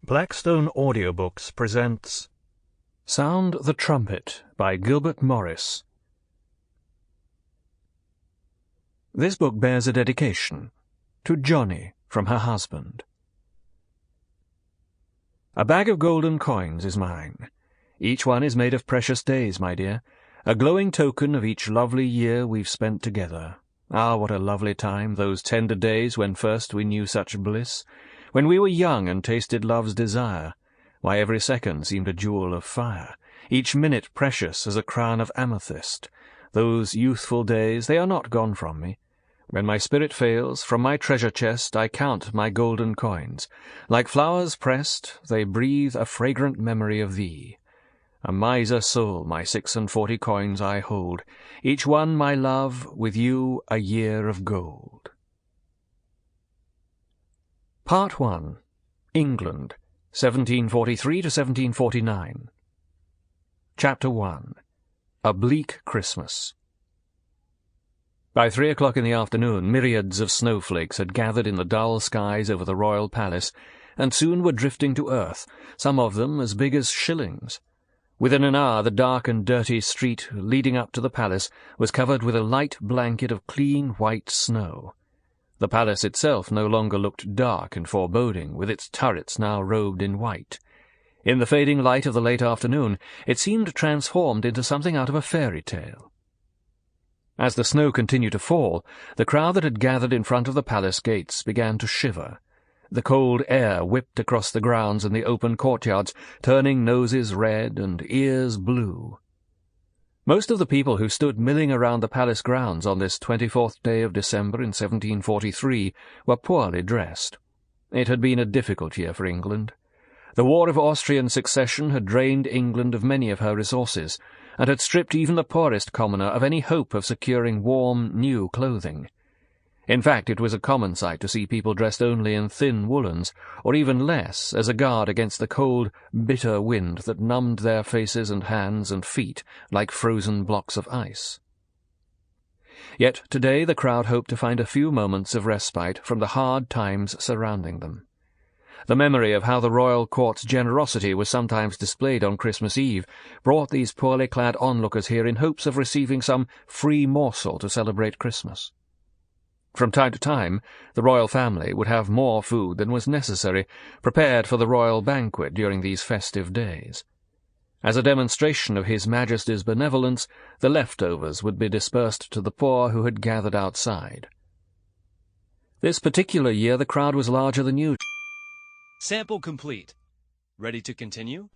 Blackstone Audiobooks presents Sound the Trumpet by Gilbert Morris. This book bears a dedication to Johnny from her husband. A bag of golden coins is mine. Each one is made of precious days, my dear, a glowing token of each lovely year we've spent together. Ah, what a lovely time, those tender days when first we knew such bliss, when we were young and tasted love's desire. Why, every second seemed a jewel of fire, each minute precious as a crown of amethyst. Those youthful days, they are not gone from me. When my spirit fails, from my treasure chest I count my golden coins. Like flowers pressed, they breathe a fragrant memory of thee. A miser soul, my 46 coins I hold, each one, my love, with you a year of gold. Part 1. England, 1743 to 1749. Chapter 1. A Bleak Christmas. By 3 o'clock in the afternoon, myriads of snowflakes had gathered in the dull skies over the royal palace, and soon were drifting to earth, some of them as big as shillings. Within an hour the dark and dirty street leading up to the palace was covered with a light blanket of clean white snow. The palace itself no longer looked dark and foreboding, with its turrets now robed in white. In the fading light of the late afternoon, it seemed transformed into something out of a fairy tale. As the snow continued to fall, the crowd that had gathered in front of the palace gates began to shiver. The cold air whipped across the grounds and the open courtyards, turning noses red and ears blue. Most of the people who stood milling around the palace grounds on this 24th day of December in 1743 were poorly dressed. It had been a difficult year for England. The War of Austrian Succession had drained England of many of her resources, and had stripped even the poorest commoner of any hope of securing warm, new clothing. In fact, it was a common sight to see people dressed only in thin woolens, or even less, as a guard against the cold, bitter wind that numbed their faces and hands and feet like frozen blocks of ice. Yet today the crowd hoped to find a few moments of respite from the hard times surrounding them. The memory of how the royal court's generosity was sometimes displayed on Christmas Eve brought these poorly clad onlookers here in hopes of receiving some free morsel to celebrate Christmas. From time to time, the royal family would have more food than was necessary, prepared for the royal banquet during these festive days. As a demonstration of His Majesty's benevolence, the leftovers would be dispersed to the poor who had gathered outside. This particular year the crowd was larger than usual. Sample complete. Ready to continue?